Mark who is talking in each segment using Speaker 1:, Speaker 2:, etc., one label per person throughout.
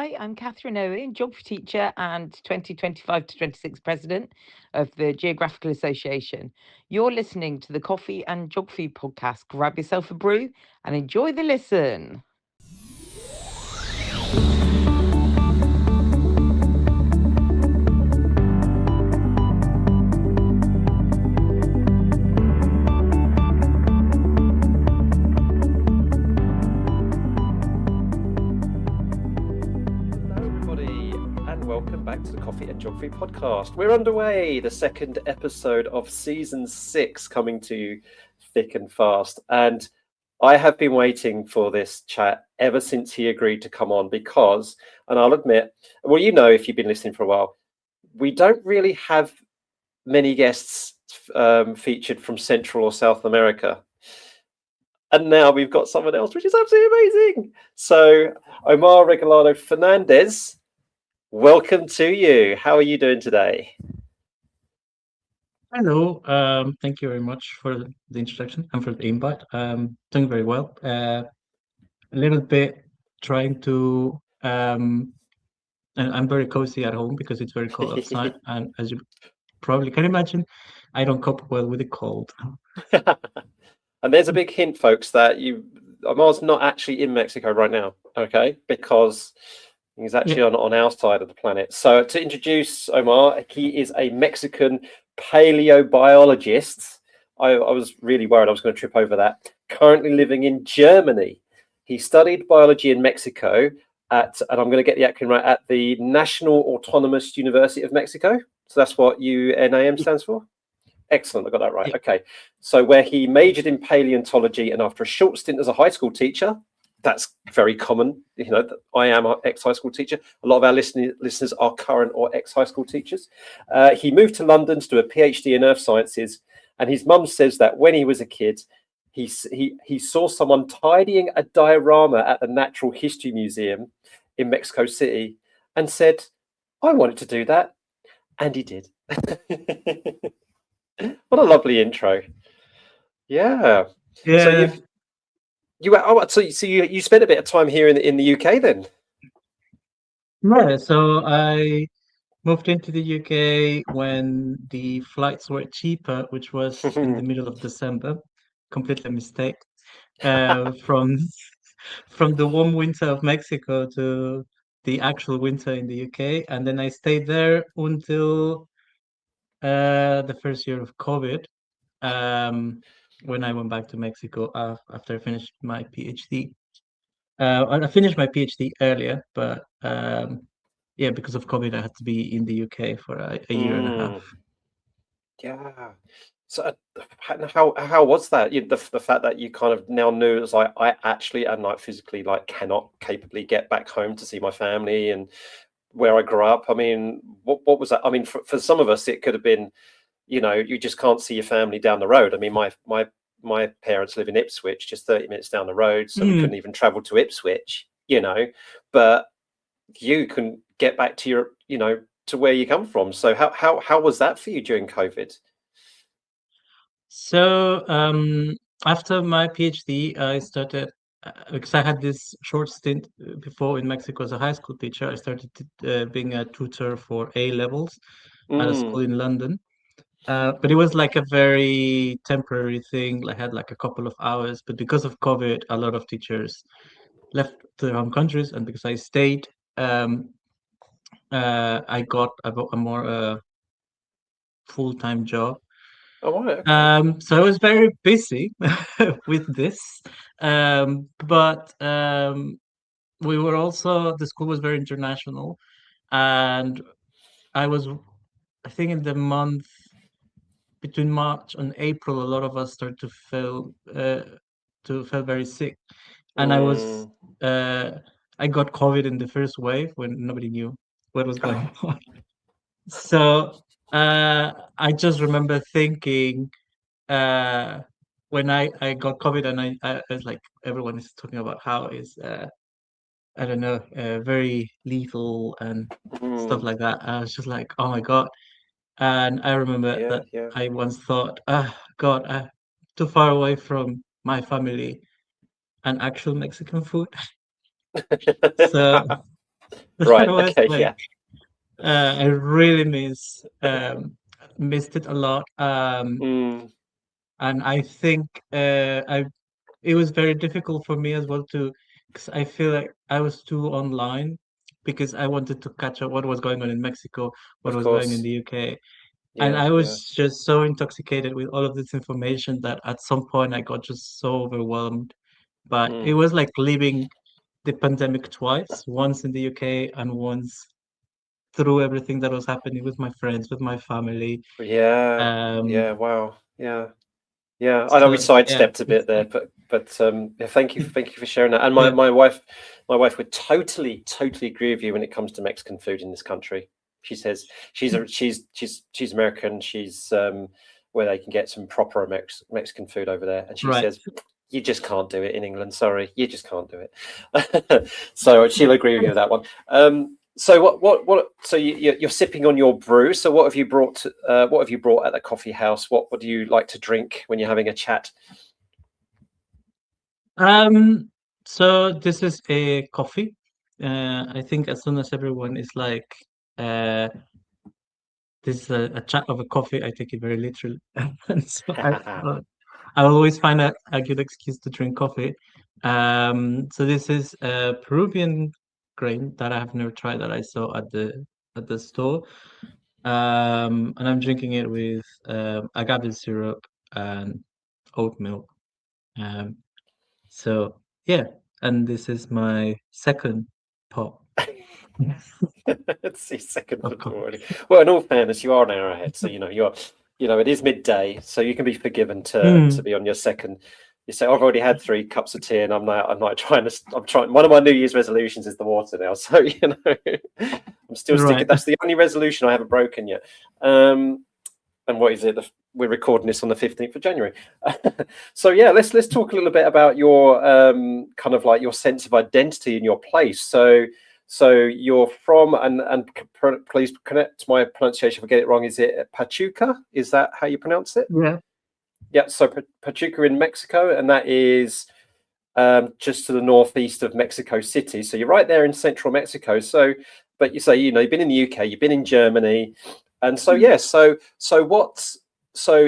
Speaker 1: Hi, I'm Catherine Owen, geography teacher and 2025 to 26 president of the Geographical Association. You're listening to the Coffee and Geography podcast. Grab yourself a brew and enjoy the listen.
Speaker 2: Welcome back to the Coffee and Geography podcast. We're underway, the second episode of season 6 coming to you thick and fast. And I have been waiting for this chat ever since he agreed to come on because, and I'll admit, well, you know, if you've been listening for a while, we don't really have many guests featured from Central or South America. And now we've got someone else, which is absolutely amazing. So, Omar Regalado Fernández, welcome to you. How are you doing today?
Speaker 3: Hello. Thank you very much for the introduction and for the invite. Doing very well. A little bit trying to, and I'm very cozy at home because it's very cold outside. And as you probably can imagine, I don't cope well with the cold.
Speaker 2: And there's a big hint, folks, that Omar's not actually in Mexico right now, okay? Because he's actually on our side of the planet. So to introduce Omar, he is a Mexican paleobiologist. I was really worried I was going to trip over that. Currently living in Germany. He studied biology in Mexico at, and I'm going to get the acronym right, at the National Autonomous University of Mexico. So that's what UNAM stands for? Excellent, I got that right.
Speaker 3: Yeah.
Speaker 2: Okay, so where he majored in paleontology, and after a short stint as a high school teacher, that's very common. You know, I am an ex-high school teacher. A lot of our listeners are current or ex-high school teachers. He moved to London to do a PhD in earth sciences, and his mum says that when he was a kid, he saw someone tidying a diorama at the Natural History Museum in Mexico City and said, I wanted to do that. And he did. What a lovely intro. Yeah.
Speaker 3: Yeah.
Speaker 2: So you spent a bit of time here in the UK then?
Speaker 3: Yeah. So I moved into the UK when the flights were cheaper, which was in the middle of December. Completely a mistake. From from the warm winter of Mexico to the actual winter in the UK, and then I stayed there until the first year of COVID, when I went back to Mexico after I finished my PhD. I finished my PhD earlier, but yeah, because of COVID, I had to be in the UK for a year and a half.
Speaker 2: Yeah. So how was that? The fact that you kind of now knew it was like I actually and like physically like cannot capably get back home to see my family and where I grew up. I mean, what was that? I mean, for some of us, it could have been, you know, you just can't see your family down the road. I mean, my parents live in Ipswich, just 30 minutes down the road, so we couldn't even travel to Ipswich, you know, but you can get back to your, you know, to where you come from. So how was that for you during COVID?
Speaker 3: So after my PhD, I started because I had this short stint before in Mexico as a high school teacher. I started being a tutor for A levels at a school in London. But it was like a very temporary thing. I had like a couple of hours, but because of COVID, a lot of teachers left their home countries, and because I stayed, I got a more full-time job.
Speaker 2: Oh, right, okay.
Speaker 3: So I was very busy with this, but we were also the school was very international, and I was, I think, in the month between March and April, a lot of us started to feel very sick, and I got COVID in the first wave when nobody knew what was going on. So I just remember thinking when I got COVID and I was like everyone is talking about how is I don't know very lethal and stuff like that. I was just like, oh my God. And I remember
Speaker 2: Yeah,
Speaker 3: that
Speaker 2: yeah.
Speaker 3: I once thought, ah, God, too far away from my family and actual Mexican food. So
Speaker 2: Right.
Speaker 3: That was
Speaker 2: Okay.
Speaker 3: like
Speaker 2: Yeah.
Speaker 3: I really missed it a lot.
Speaker 2: Mm,
Speaker 3: And I think I it was very difficult for me as well to, because I feel like I was too online because I wanted to catch up what was going on in Mexico, what
Speaker 2: of
Speaker 3: was going in
Speaker 2: course.
Speaker 3: the UK. And
Speaker 2: Yeah.
Speaker 3: I
Speaker 2: Yeah.
Speaker 3: was just so intoxicated with all of this information that at some point I got just so overwhelmed. But it
Speaker 2: Mm,
Speaker 3: was like living the pandemic twice, once in the UK and once through everything that was happening with my friends, with my family.
Speaker 2: yeah.
Speaker 3: Um,
Speaker 2: Yeah. Wow. Yeah. Yeah, I know we
Speaker 3: so yeah,
Speaker 2: sidestepped a bit there, but yeah, thank you for sharing that. And
Speaker 3: yeah,
Speaker 2: my wife would totally agree with you when it comes to Mexican food in this country. She says she's American. She's where they can get some proper Mexican food over there, and she
Speaker 3: right.
Speaker 2: says you just can't do it in England. Sorry, you just can't do it. So she'll agree with you with that one. So what? So you're sipping on your brew. So what have you brought? What have you brought at the coffee house? What do you like to drink when you're having a chat?
Speaker 3: Um, so this is a coffee. I think as soon as everyone is like, uh, this is a chat of a coffee, I take it very literally. And so I always find a good excuse to drink coffee. So this is a Peruvian grain that I have never tried that I saw at the store. And I'm drinking it with agave syrup and oat milk. Um, so yeah, and this is my second pot
Speaker 2: It's the second
Speaker 3: of
Speaker 2: of the
Speaker 3: coffee.
Speaker 2: morning. Well, in all fairness, you are an hour ahead, so it is midday, so you can be forgiven to
Speaker 3: Mm,
Speaker 2: be on your second. You say I've already had 3 cups of tea, and I'm not trying to. I'm trying. One of my New Year's resolutions is the water now, so I'm still sticking.
Speaker 3: right.
Speaker 2: That's the only resolution I haven't broken yet. And what is it? We're recording this on the 15th of January. So yeah, let's talk a little bit about your kind of like your sense of identity in your place. So you're from please correct my pronunciation if I get it wrong. Is it Pachuca? Is that how you pronounce it?
Speaker 3: Yeah.
Speaker 2: Yeah. So Pachuca in Mexico, and that is just to the northeast of Mexico City. So you're right there in central Mexico. So, but you say you've been in the UK, you've been in Germany, and so yeah. So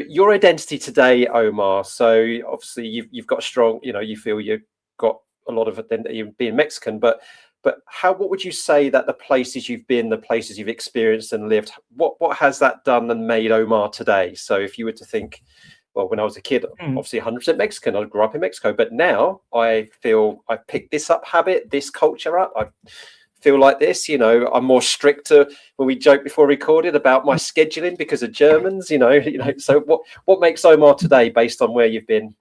Speaker 2: your identity today, Omar? So obviously you've got a strong, you feel you've got a lot of identity being Mexican, but what would you say that the places you've been, the places you've experienced and lived, what has that done and made Omar today? So if you were to think, well, when I was a kid,
Speaker 3: Mm.
Speaker 2: obviously 100% Mexican, I grew up in Mexico, but now I feel I picked this up habit, this culture up. I feel like this, I'm more stricter when we joked before recorded about my scheduling because of Germans, so what makes Omar today based on where you've been?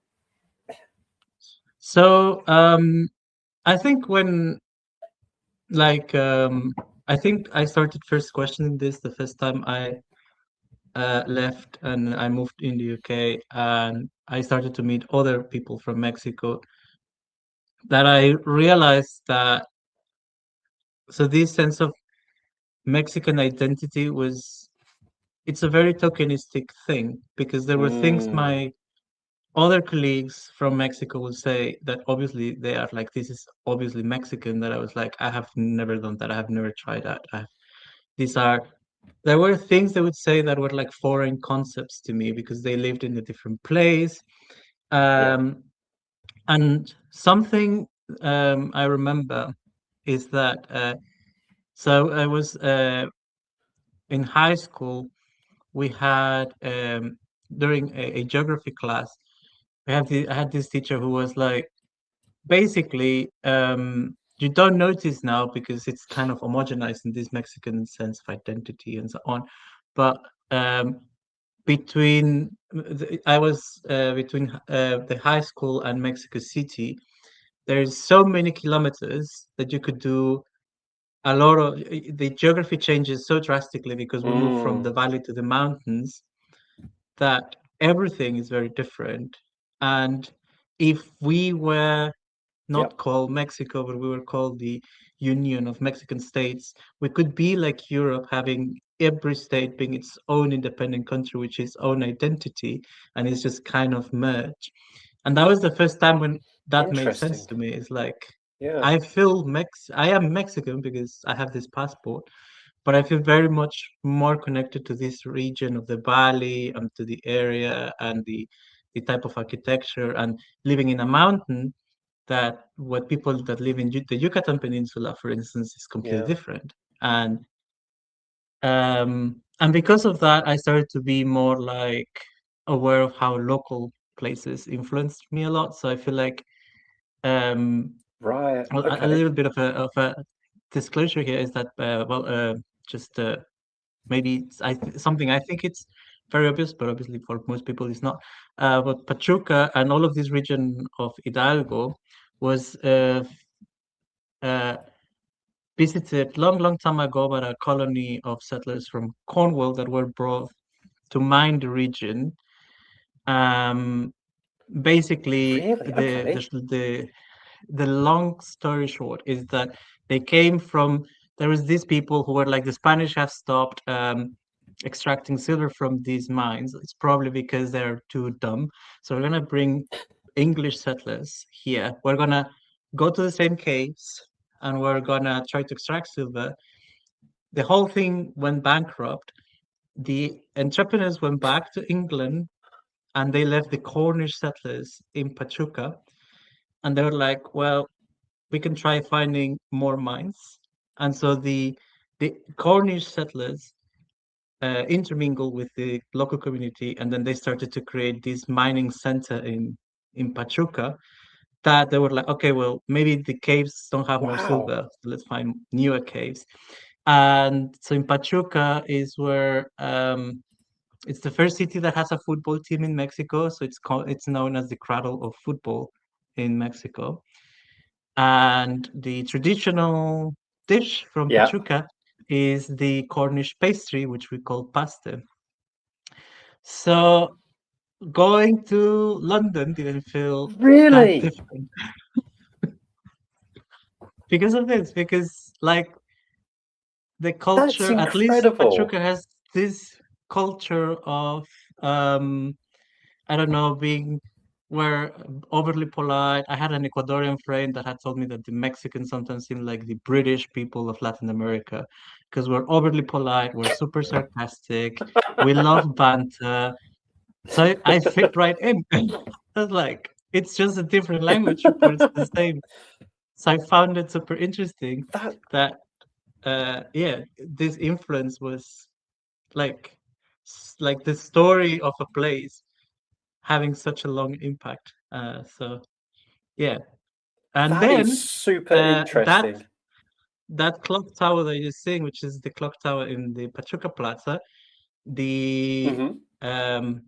Speaker 3: So I think when like I think I started first questioning this the first time I left and I moved in the UK and I started to meet other people from Mexico that I realized that so this sense of Mexican identity was it's a very tokenistic thing because there were things
Speaker 2: Mm,
Speaker 3: my other colleagues from Mexico would say that obviously they are like this is obviously Mexican that I was like I have never done that I have never tried that these are there were things they would say that were like foreign concepts to me because they lived in a different place.
Speaker 2: yeah.
Speaker 3: Um, and something I remember is that so I was in high school. We had during a geography class. I had this teacher who was like basically you don't notice now because it's kind of homogenized in this Mexican sense of identity and so on. But I was between the high school and Mexico City. There's so many kilometers that you could do a lot of the geography changes so drastically because we move from the
Speaker 2: Mm,
Speaker 3: valley to the mountains that everything is very different. And if we were
Speaker 2: yep.
Speaker 3: not called Mexico, but we were called the Union of Mexican States, we could be like Europe, having every state being its own independent country, which is own identity, and it's just kind of merged. And that was the first time when that made sense
Speaker 2: Interesting.
Speaker 3: to me. It's like
Speaker 2: Yeah.
Speaker 3: I feel I am Mexican because I have this passport, but I feel very much more connected to this region of the valley and to the area and the type of architecture and living in a mountain that what people that live in the Yucatan Peninsula, for instance, is completely
Speaker 2: Yeah.
Speaker 3: different. And because of that, I started to be more like aware of how local places influenced me a lot. So I feel like um,
Speaker 2: Right.
Speaker 3: a
Speaker 2: Okay.
Speaker 3: little bit of a disclosure here is that just maybe something I think it's very obvious, but obviously for most people it's not. But Pachuca and all of this region of Hidalgo was uh, visited long time ago by a colony of settlers from Cornwall that were brought to mine the region. Um, Basically,
Speaker 2: Really? Okay.
Speaker 3: the long story short is that they came from there was these people who were like the Spanish have stopped extracting silver from these mines. It's probably because they're too dumb. So we're gonna bring English settlers here. We're gonna go to the same caves and we're gonna try to extract silver. The whole thing went bankrupt. The entrepreneurs went back to England and they left the Cornish settlers in Pachuca. And they were like, well, we can try finding more mines. And so the Cornish settlers intermingled with the local community, and then they started to create this mining center in Pachuca. That they were like, okay, well, maybe the caves don't have more
Speaker 2: Wow.
Speaker 3: silver, so let's find newer caves. And so in Pachuca is where it's the first city that has a football team in Mexico. So it's known as the cradle of football in Mexico. And the traditional dish from
Speaker 2: Yeah.
Speaker 3: Pachuca is the Cornish pastry, which we call pasta. So going to London didn't feel that
Speaker 2: Really?
Speaker 3: different because of this, because like the
Speaker 2: That's
Speaker 3: culture, at least
Speaker 2: incredible.
Speaker 3: Pachuca has this culture of um I don't know, being were overly polite. I had an Ecuadorian friend that had told me that the Mexicans sometimes seem like the British people of Latin America because we're overly polite, we're super sarcastic, we love banter. So I fit right in. I was like, it's just a different language, but it's the same. So I found it super interesting
Speaker 2: That
Speaker 3: that, yeah, this influence was like, like the story of a place having such a long impact. So yeah, and
Speaker 2: that is
Speaker 3: then
Speaker 2: super
Speaker 3: uh, that
Speaker 2: interesting.
Speaker 3: that clock tower that you're seeing, which is the clock tower in the Pachuca Plaza, the
Speaker 2: Hmm.
Speaker 3: um,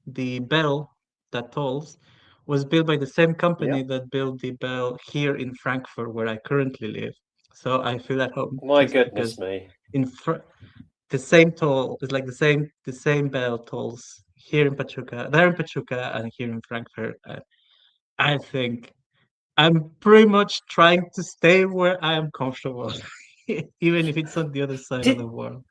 Speaker 3: the bell that tolls was built by the same
Speaker 2: Yeah.
Speaker 3: company that built the bell here in Frankfurt, where I currently live. So I feel at home
Speaker 2: My
Speaker 3: just
Speaker 2: goodness
Speaker 3: because
Speaker 2: me.
Speaker 3: in the same toll is like the same bell tolls here in Pachuca, there in Pachuca, and here in Frankfurt. I think I'm pretty much trying to stay where I am comfortable, even if it's on the other side of
Speaker 2: Did
Speaker 3: the world.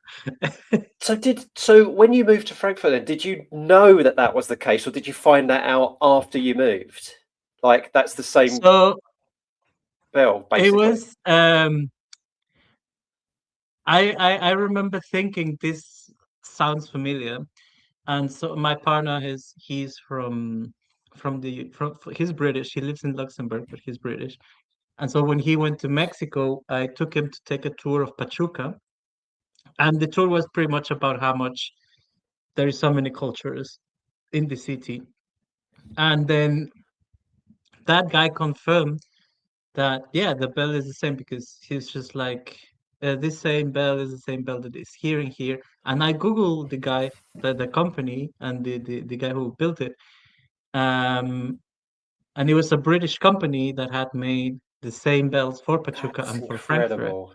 Speaker 2: so when you moved to Frankfurt then, did you know that that was the case, or did you find that out after you moved? Like that's the same
Speaker 3: So
Speaker 2: bell,
Speaker 3: it
Speaker 2: basically.
Speaker 3: was. I remember thinking this sounds familiar, and so my partner he's from he's British. He lives in Luxembourg, but he's British. And so when he went to Mexico, I took him to take a tour of Pachuca, and the tour was pretty much about how much there is so many cultures in the city. And then that guy confirmed that yeah, the bell is the same because he's just like this same bell is the same bell that is here and here. And I googled the guy, the company, and the guy who built it. Um, and it was a British company that had made the same bells for Pachuca
Speaker 2: That's
Speaker 3: and for Frankfurt.
Speaker 2: incredible.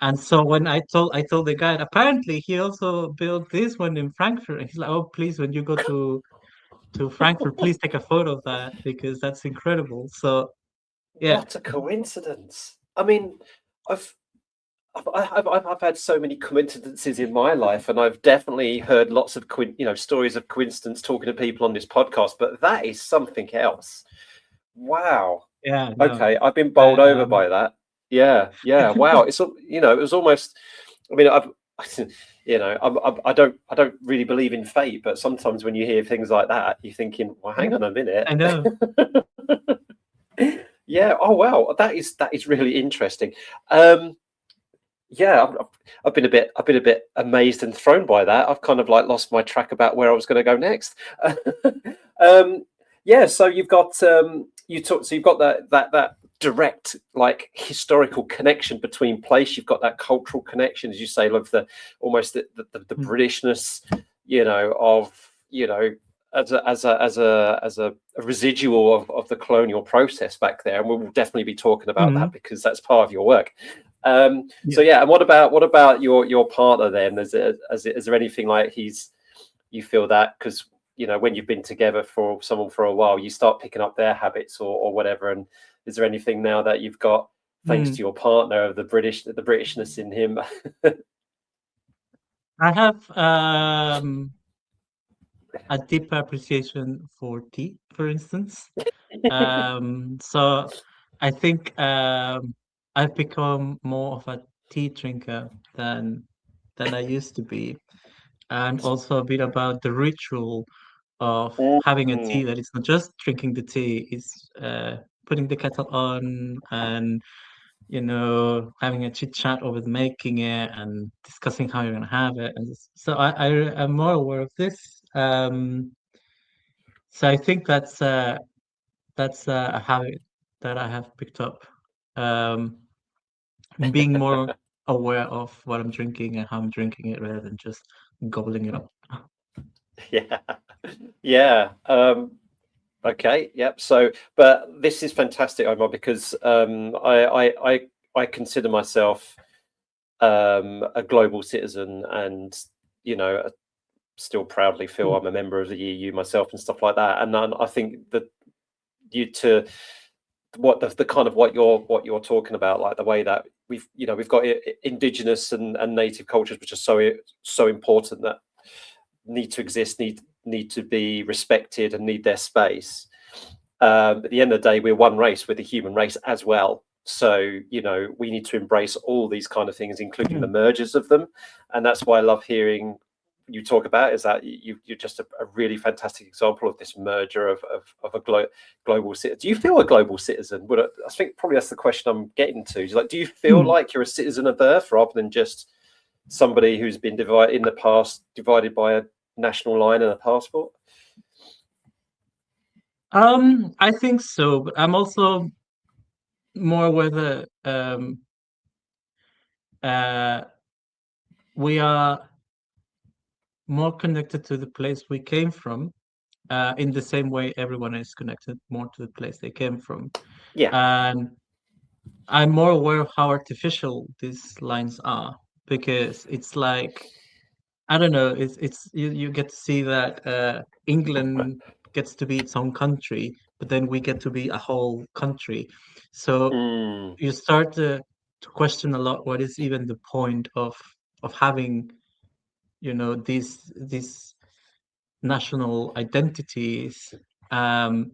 Speaker 3: And so when I told the guy, apparently he also built this one in Frankfurt. And he's like, oh, please, when you go to Frankfurt, please take a photo of that because that's incredible. So yeah.
Speaker 2: What a coincidence. I mean, I've I've had so many coincidences in my life, and I've definitely heard lots of stories of coincidence talking to people on this podcast. But that is something else. Wow.
Speaker 3: Yeah, no.
Speaker 2: Okay, I've been bowled over
Speaker 3: Um,
Speaker 2: by that. Yeah, yeah. Wow, it's it was almost. I mean, I've I don't really believe in fate, but sometimes when you hear things like that, you're thinking, well, hang on a minute.
Speaker 3: I know.
Speaker 2: Yeah. Oh wow, that is really interesting. Um, yeah, I've been a bit amazed and thrown by that. I've kind of like lost my track about where I was going to go next. um, yeah, so you've got so you've got that direct like historical connection between place. You've got that cultural connection, as you say, of the almost the
Speaker 3: Mm.
Speaker 2: Britishness, of as a residual of the colonial process back there, and we'll definitely be talking about that
Speaker 3: Mhm.
Speaker 2: because that's part of your work. So
Speaker 3: Yeah.
Speaker 2: yeah, and what about your partner then? Is there anything like you feel that because when you've been together for someone for a while, you start picking up their habits or whatever, and is there anything now that you've got thanks
Speaker 3: Mm.
Speaker 2: to your partner of the Britishness in him?
Speaker 3: I have a deep appreciation for tea, for instance. So I think I've become more of a tea drinker than I used to be, and also a bit about the ritual of having a tea,
Speaker 2: Mm,
Speaker 3: that it's not just drinking the tea, it's putting the kettle on and having a chit chat over the making it and discussing how you're gonna have it. And so I'm more aware of this. So I think that's a habit that I have picked up. Um, being more aware of what I'm drinking and how I'm drinking it rather than just gobbling it up.
Speaker 2: yeah, yeah. Okay, yep. So, but this is fantastic, Omar, because I consider myself a global citizen, and still proudly feel
Speaker 3: Mm,
Speaker 2: I'm a member of the EU myself and stuff like that. And I think that you to what the kind of what you're talking about, like the way that we've got indigenous and native cultures, which are so important that need to exist, need to be respected, and need their space. At the end of the day, we're one race, we're the human race as well. So we need to embrace all these kind of things, including the
Speaker 3: mm,
Speaker 2: mergers of them. And that's why I love hearing you talk about, is that you're just a really fantastic example of this merger of a global citizen. Do you feel a global citizen? I think probably that's the question I'm getting to. Like, do you feel
Speaker 3: mm.
Speaker 2: like you're a citizen of Earth rather than just somebody who's been divided in the past, divided by a national line and a passport?
Speaker 3: I think so, but I'm also more whether uh we are more connected to the place we came from, in the same way everyone is connected more to the place they came from.
Speaker 2: Yeah.
Speaker 3: And I'm more aware of how artificial these lines are, because it's like, I don't know, it's you get to see that England gets to be its own country, but then we get to be a whole country. So
Speaker 2: Mm,
Speaker 3: you start to question a lot what is even the point of having, these national identities. Um,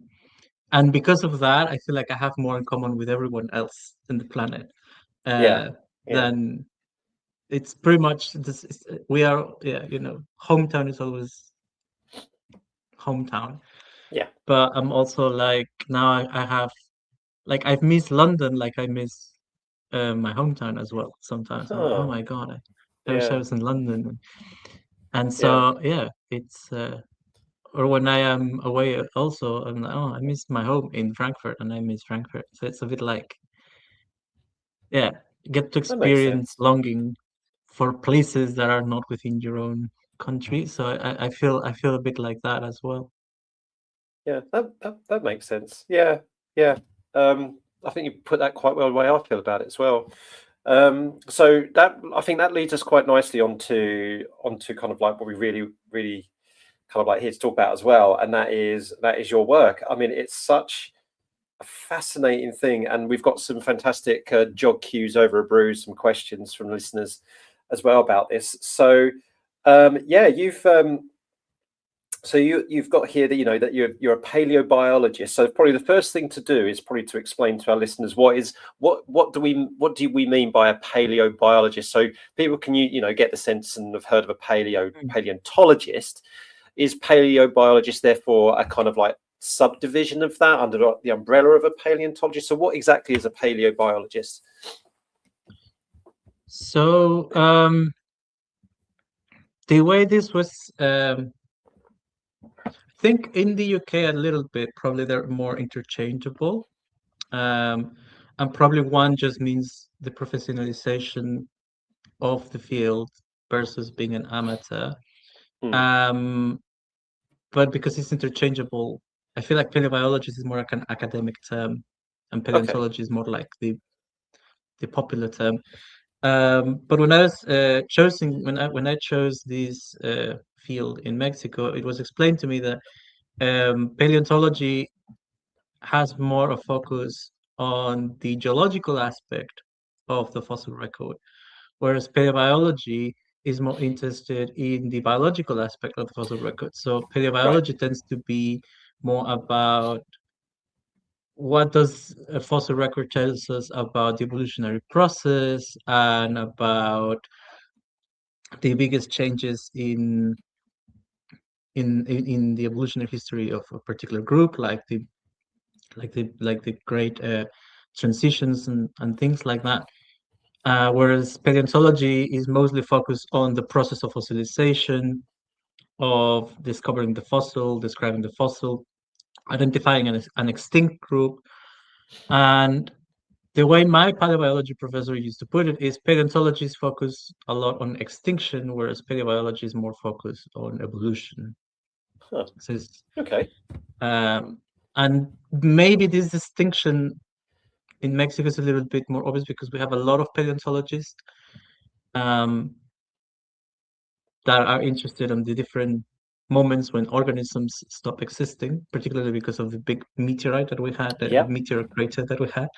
Speaker 3: and because of that, I feel like I have more in common with everyone else in the planet,
Speaker 2: yeah.
Speaker 3: uh,
Speaker 2: Yeah.
Speaker 3: than it's pretty much this. We are, yeah, hometown is always hometown.
Speaker 2: Yeah.
Speaker 3: But I'm also like, now I have, like, I've missed London, like I miss my hometown as well. Sometimes I'm like, oh
Speaker 2: Huh.
Speaker 3: my God, I wish I
Speaker 2: Yeah.
Speaker 3: was in London. And
Speaker 2: Yeah.
Speaker 3: so yeah, it's or when I am away also, I'm like, oh, I miss my home in Frankfurt, and I miss Frankfurt. So it's a bit like, yeah, get to
Speaker 2: That makes
Speaker 3: experience
Speaker 2: sense.
Speaker 3: longing for places that are not within your own country. So I feel a bit like that as well.
Speaker 2: Yeah. That makes sense. Yeah. Yeah. I think you put that quite well the way I feel about it as well. So that I think that leads us quite nicely onto kind of like what we really kind of like here to talk about as well, and that is your work. I mean, it's such a fascinating thing, and we've got some fantastic jog cues over a brew, some questions from listeners as well about this. So, yeah, So you've got here that that you're a paleobiologist. So probably the first thing to do is probably to explain to our listeners what do we mean by a paleobiologist, so people can get the sense and have heard of a paleontologist. Is paleobiologist therefore a kind of like subdivision of that under the umbrella of a paleontologist? So what exactly is a paleobiologist?
Speaker 3: So the way this was, I think in the UK a little bit, probably they're more interchangeable. And probably one just means the professionalization of the field versus being an amateur. But because it's interchangeable, I feel like paleobiologist is more like an academic term, and paleontology is more like the popular term. But when I was choosing when I chose this field in Mexico, it was explained to me that paleontology has more a focus on the geological aspect of the fossil record, whereas paleobiology is more interested in the biological aspect of the fossil record. So paleobiology tends to be more about what does a fossil record tells us about the evolutionary process and about the biggest changes in the evolutionary history of a particular group, like the great transitions and things like that. Whereas paleontology is mostly focused on the process of fossilization, of discovering the fossil, describing the fossil, identifying an extinct group. And the way my paleobiology professor used to put it is paleontology is focused a lot on extinction, whereas paleobiology is more focused on evolution.
Speaker 2: Huh.
Speaker 3: So
Speaker 2: okay.
Speaker 3: And maybe this distinction in Mexico is a little bit more obvious because we have a lot of paleontologists that are interested in the different moments when organisms stop existing, particularly because of the big meteorite that we had, the meteor crater that we had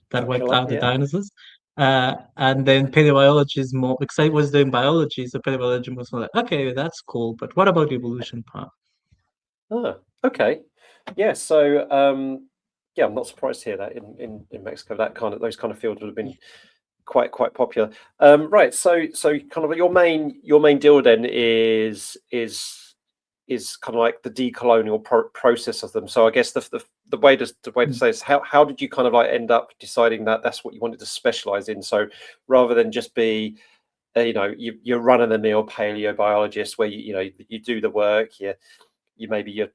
Speaker 3: that wiped out the dinosaurs. And then paleobiology is more, because I was doing biology, so paleobiology was like, okay, that's cool, but what about the evolution part?
Speaker 2: Oh, okay. Yeah, so yeah, I'm not surprised to hear that in Mexico, those kind of fields would have been quite popular. Right, so kind of your main deal then is kind of like the decolonial process of them. So I guess the way to say is how did you kind of like end up deciding that that's what you wanted to specialize in? So rather than just be you're run-of-the-mill paleobiologist where you do the work, you're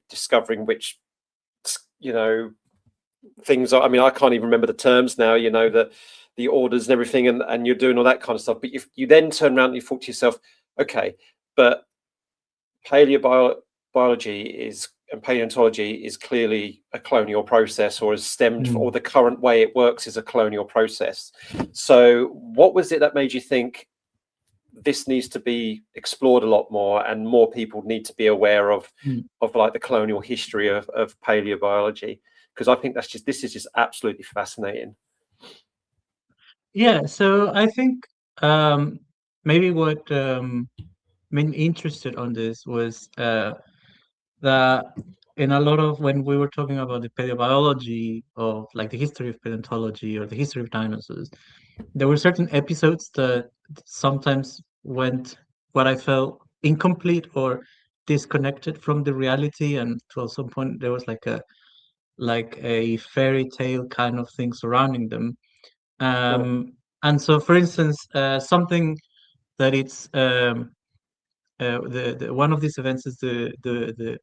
Speaker 2: discovering which things are. I mean, I can't even remember the terms now. The orders and everything, and you're doing all that kind of stuff. But you then turn around and you thought to yourself, okay, but paleobiology and paleontology is clearly a colonial process, or has stemmed, or the current way it works is a colonial process. So what was it that made you think this needs to be explored a lot more, and more people need to be aware of like the colonial history of paleobiology? Because I think this is just absolutely fascinating.
Speaker 3: Yeah, so I think maybe what made me interested on this was that in a lot of, when we were talking about the paleobiology of like the history of paleontology or the history of dinosaurs, there were certain episodes that sometimes went what I felt incomplete or disconnected from the reality, and to some point there was like a fairy tale kind of thing surrounding them. And so, for instance, something that it's the one of these events is the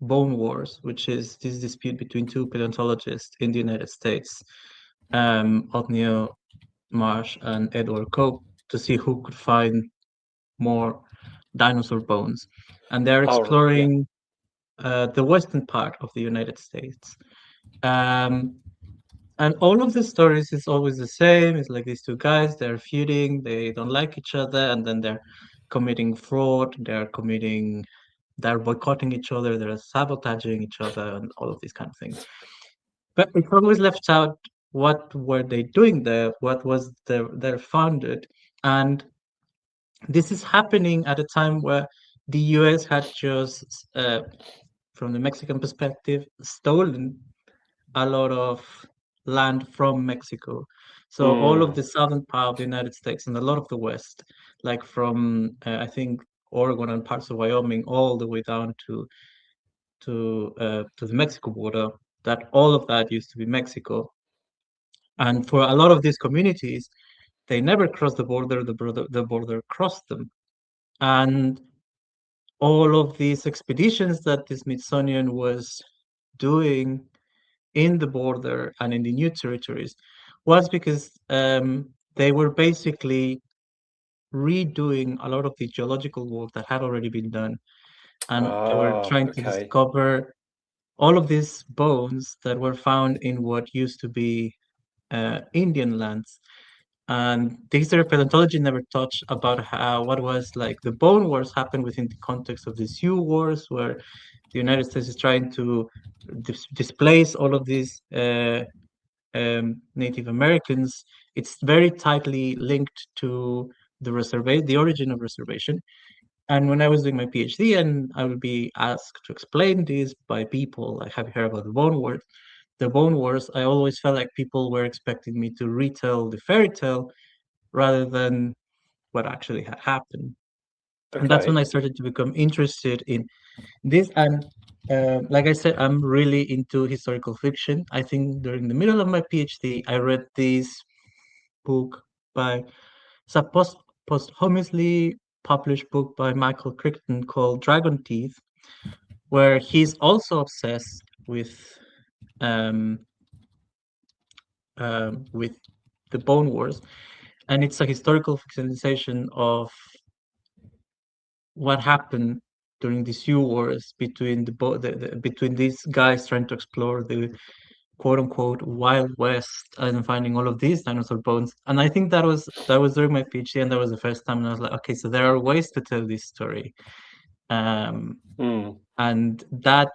Speaker 3: Bone Wars, which is this dispute between two paleontologists in the United States, Othniel Marsh and Edward Cope, to see who could find more dinosaur bones. And they're exploring the western part of the United States. And all of the stories is always the same. It's like these two guys, they're feuding, they don't like each other, and then they're committing fraud, they're boycotting each other, they're sabotaging each other, and all of these kind of things. But it's always left out what were they doing there, what was their founded. And this is happening at a time where the US had just, from the Mexican perspective, stolen a lot of land from Mexico. So all of the southern part of the United States and a lot of the West, like from I think Oregon and parts of Wyoming, all the way down to the Mexico border, that all of that used to be Mexico. And for a lot of these communities, they never crossed the border crossed them. And all of these expeditions that the Smithsonian was doing in the border and in the new territories was because they were basically redoing a lot of the geological work that had already been done. And they were trying to
Speaker 2: Okay.
Speaker 3: discover all of these bones that were found in what used to be Indian lands. And the history of paleontology never touched about how what was like the bone wars happened within the context of the Sioux Wars, where the United States is trying to displace all of these Native Americans. It's very tightly linked to the origin of reservation. And when I was doing my PhD, and I would be asked to explain this by people, like, have you heard about the Bone Wars? The Bone Wars, I always felt like people were expecting me to retell the fairy tale rather than what actually had happened. And that's when
Speaker 2: Okay.
Speaker 3: I started to become interested in this. And like I said, I'm really into historical fiction. I think during the middle of my PhD, I read this book by it's a posthumously published book by Michael Crichton called Dragon Teeth, where he's also obsessed um, with the Bone Wars, and it's a historical fictionalization of what happened during the Sioux Wars between between these guys trying to explore the quote unquote Wild West and finding all of these dinosaur bones. And I think that was during my PhD, and that was the first time, and I was like, okay, so there are ways to tell this story. Um,
Speaker 2: Hmm.
Speaker 3: and that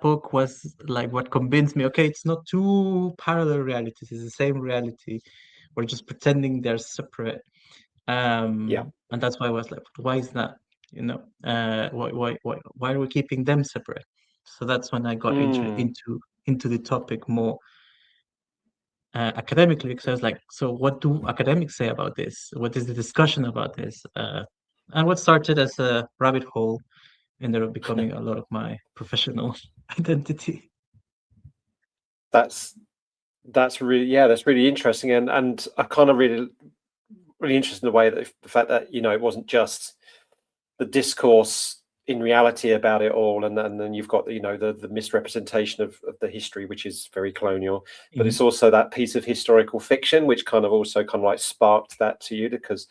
Speaker 3: book was like what convinced me, okay, it's not two parallel realities, it's the same reality. We're just pretending they're separate.
Speaker 2: Yeah.
Speaker 3: And that's why I was like, why is that? Why are we keeping them separate? So that's when I got
Speaker 2: Hmm.
Speaker 3: into the topic more academically, because I was like, so what do academics say about this? What is the discussion about this? And what started as a rabbit hole ended up becoming a lot of my professional identity.
Speaker 2: That's really, yeah, that's really interesting, and I kind of really interested in the way that the fact that it wasn't just the discourse in reality about it all, and then you've got the misrepresentation of the history, which is very colonial, but
Speaker 3: Mhm.
Speaker 2: it's also that piece of historical fiction which kind of also kind of like sparked that to you, because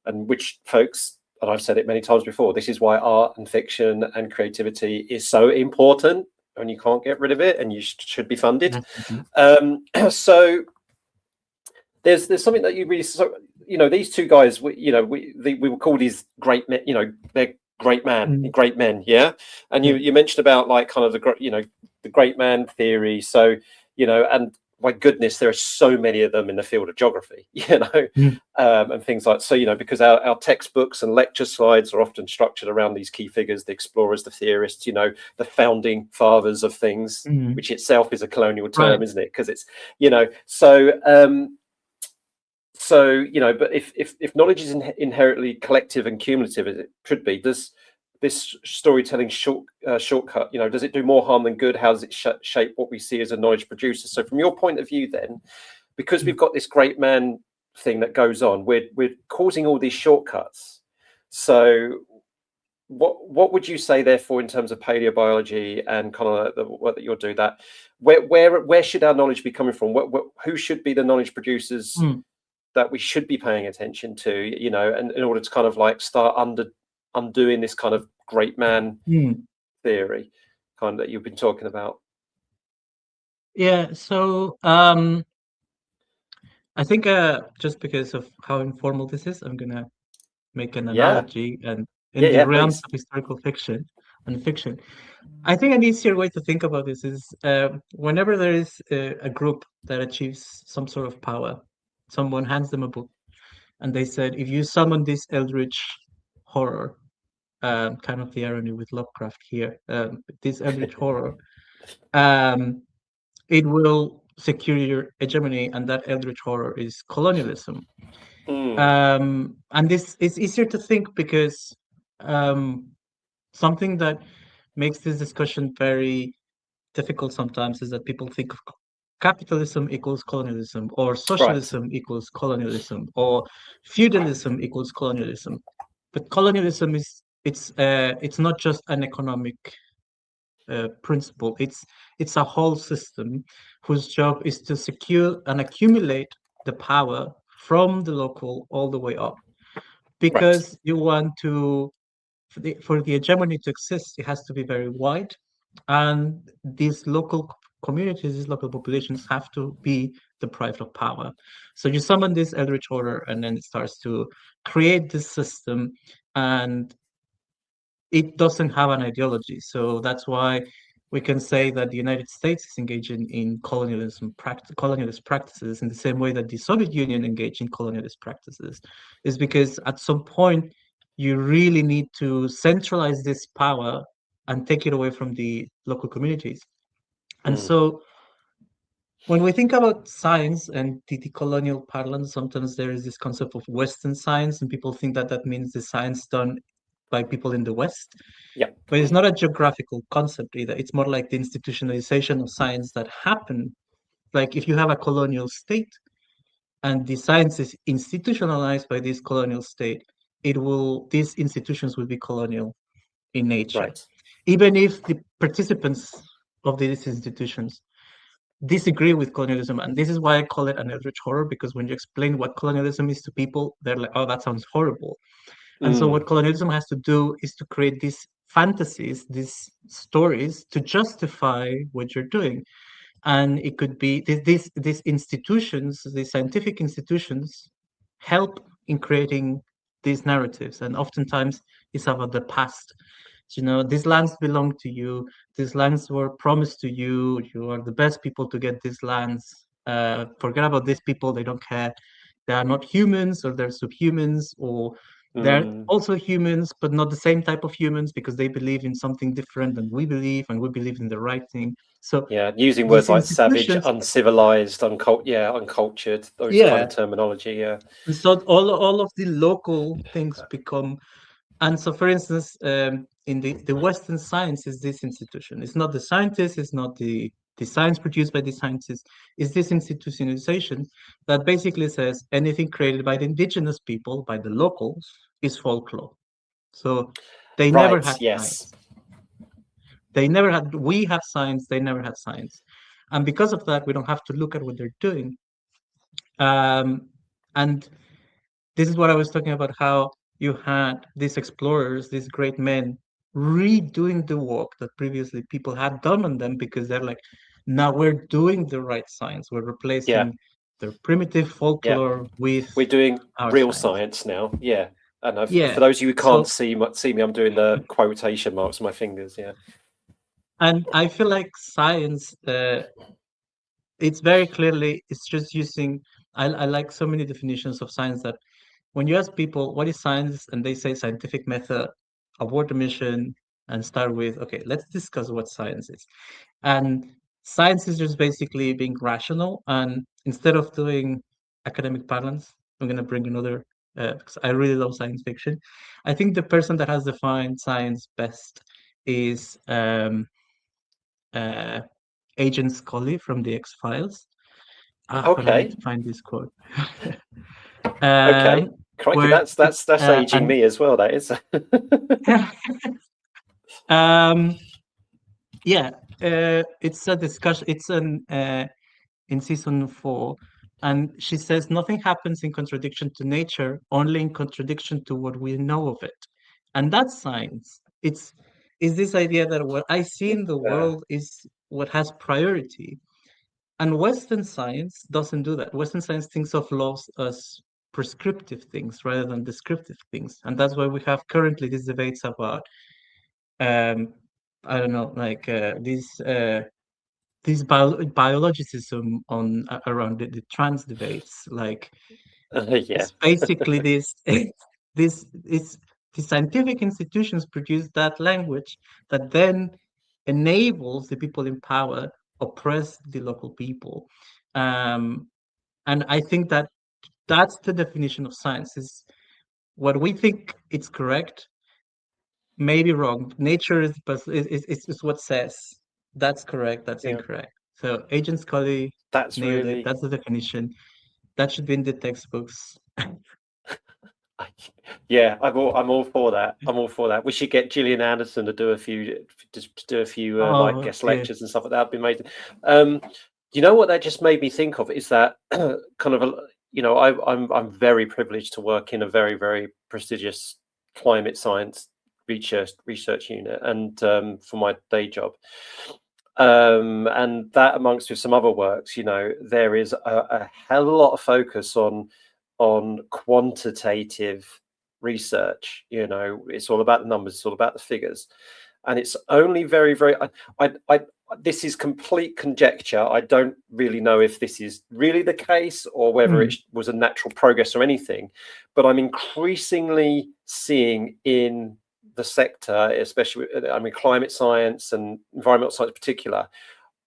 Speaker 2: and which folks, and I've said it many times before, this is why art and fiction and creativity is so important, and you can't get rid of it, and you should be funded.
Speaker 3: Definitely.
Speaker 2: So there's something that you really, so these two guys, we were called these great men, they're
Speaker 3: Mm,
Speaker 2: great men, yeah. And
Speaker 3: yeah.
Speaker 2: you mentioned about like kind of the great man theory. So and my goodness, there are so many of them in the field of geography,
Speaker 3: Mm,
Speaker 2: and things like, so because our textbooks and lecture slides are often structured around these key figures, the explorers, the theorists, the founding fathers of things,
Speaker 3: mm.
Speaker 2: which itself is a colonial
Speaker 3: Right.
Speaker 2: term, isn't it? Because it's so but if knowledge is inherently collective and cumulative, as it should be, does this storytelling shortcut, does it do more harm than good? How does it shape what we see as a knowledge producer? So from your point of view then, because
Speaker 3: Mm,
Speaker 2: we've got this great man thing that goes on, we're causing all these shortcuts. So what would you say therefore in terms of paleobiology and kind of the work that you're doing, that where should our knowledge be coming from? Who should be the knowledge producers
Speaker 3: mm,
Speaker 2: that we should be paying attention to, and in order to kind of like start undoing this kind of great man
Speaker 3: mm.
Speaker 2: theory kind that you've been talking about?
Speaker 3: Yeah. So I think just because of how informal this is, I'm gonna make an
Speaker 2: Yeah,
Speaker 3: analogy, and in
Speaker 2: yeah,
Speaker 3: the
Speaker 2: yeah,
Speaker 3: realms
Speaker 2: please.
Speaker 3: of historical fiction and fiction, I think an easier way to think about this is whenever there is a group that achieves some sort of power, someone hands them a book and they said, if you summon this eldritch horror, kind of the irony with Lovecraft here. This eldritch horror, um, it will secure your hegemony, and that eldritch horror is colonialism.
Speaker 2: Mm.
Speaker 3: And this is easier to think because um, something that makes this discussion very difficult sometimes is that people think of capitalism equals colonialism, or
Speaker 2: Right.
Speaker 3: socialism equals colonialism, or feudalism equals colonialism. But colonialism is it's not just an economic principle. It's a whole system whose job is to secure and accumulate the power from the local all the way up.
Speaker 2: Right.
Speaker 3: Because you want to for the hegemony to exist, it has to be very wide, and these local communities, these local populations have to be deprived of power. So you summon this eldritch order, and then it starts to create this system, and it doesn't have an ideology. So that's why we can say that the United States is engaging in colonialist practices in the same way that the Soviet Union engaged in colonialist practices, is because at some point you really need to centralize this power and take it away from the local communities. And
Speaker 2: Mm.
Speaker 3: so when we think about science and the colonial parlance, sometimes there is this concept of Western science, and people think that that means the science done by people in the West.
Speaker 2: Yeah.
Speaker 3: But it's not a geographical concept either. It's more like the institutionalization of science that happened. Like if you have a colonial state and the science is institutionalized by this colonial state, these institutions will be colonial in nature.
Speaker 2: Right.
Speaker 3: Even if the participants of these institutions disagree with colonialism. And this is why I call it an eldritch horror, because when you explain what colonialism is to people, they're like, oh, that sounds horrible. And so
Speaker 2: Mm.
Speaker 3: what colonialism has to do is to create these fantasies, these stories to justify what you're doing. And it could be these institutions, these scientific institutions, help in creating these narratives. And oftentimes it's about the past. You know, these lands belong to you. These lands were promised to you. You are the best people to get these lands. Forget about these people. They don't care. They are not humans, or they're subhumans, or they're
Speaker 2: Mm.
Speaker 3: also humans, but not the same type of humans because they believe in something different than we believe, and we believe in the right thing. So
Speaker 2: Yeah, using
Speaker 3: these
Speaker 2: words like savage,
Speaker 3: institutions,
Speaker 2: uncivilized, uncultured, those kind
Speaker 3: yeah.
Speaker 2: of terminology. Yeah.
Speaker 3: And so all of the local things become, and so for instance, in the Western science is this institution. It's not the scientists, it's not the science produced by the scientists, it's this institutionalization that basically says anything created by the indigenous people, by the locals, is folklore. So they never
Speaker 2: Right.
Speaker 3: had
Speaker 2: Yes.
Speaker 3: science. They never had, we have science, they never had science. And because of that, we don't have to look at what they're doing. And this is what I was talking about, how you had these explorers, these great men, redoing the work that previously people had done on them, because they're like, now we're doing the right science. We're
Speaker 2: Yeah.
Speaker 3: replacing their primitive
Speaker 2: Yeah.
Speaker 3: folklore with
Speaker 2: We're doing
Speaker 3: our
Speaker 2: real
Speaker 3: science.
Speaker 2: science now. Yeah. And for
Speaker 3: Yeah.
Speaker 2: those of you who can't
Speaker 3: So,
Speaker 2: see me, I'm doing the quotation marks with my fingers. Yeah.
Speaker 3: and I feel like science, it's very clearly, it's just using, I like so many definitions of science that when you ask people what is science and they say scientific method, abort the mission and start with, okay, let's discuss what science is. And science is just basically being rational. And instead of doing academic parlance, I'm going to bring another, because I really love science fiction. I think the person that has defined science best is uh, Agent Scully from the X-Files. Ah, but I need
Speaker 2: Okay.
Speaker 3: to find this quote.
Speaker 2: Okay.
Speaker 3: um,
Speaker 2: Crikey,
Speaker 3: where it's
Speaker 2: that's aging
Speaker 3: and
Speaker 2: me as well. That is.
Speaker 3: um, yeah, it's a discussion. It's an in season 4, and she says nothing happens in contradiction to nature, only in contradiction to what we know of it, and that's science. It's is this idea that what I see in the
Speaker 2: Yeah.
Speaker 3: world is what has priority. And Western science doesn't do that. Western science thinks of laws as prescriptive things rather than descriptive things. And that's why we have currently these debates about, um, I don't know, like these biologicism on around the trans debates. Like
Speaker 2: Yeah.
Speaker 3: it's basically this, this it's the scientific institutions produce that language that then enables the people in power oppress the local people. Um, and I think that that's the definition of science: is what we think it's correct, may be wrong. Nature is what says that's correct, that's
Speaker 2: Yeah,
Speaker 3: incorrect. So Agent Scully
Speaker 2: that's
Speaker 3: nailed it.
Speaker 2: really.
Speaker 3: That's the definition. That should be in the textbooks.
Speaker 2: Yeah, I'm all for that. I'm all for that. We should get Gillian Anderson to do a few, just to do a few like
Speaker 3: Oh
Speaker 2: guest
Speaker 3: yeah.
Speaker 2: lectures and stuff like that. That'd be amazing. Um, you know what that just made me think of is that kind of I'm very privileged to work in a very, very prestigious climate science research unit, and for my day job. And that amongst with some other works, there is a hell of a lot of focus on quantitative research. It's all about the numbers, it's all about the figures, and it's only very, very. I this is complete conjecture. I don't really know if this is really the case or whether it was a natural progress or anything, but I'm increasingly seeing in the sector, especially climate science and environmental science in particular,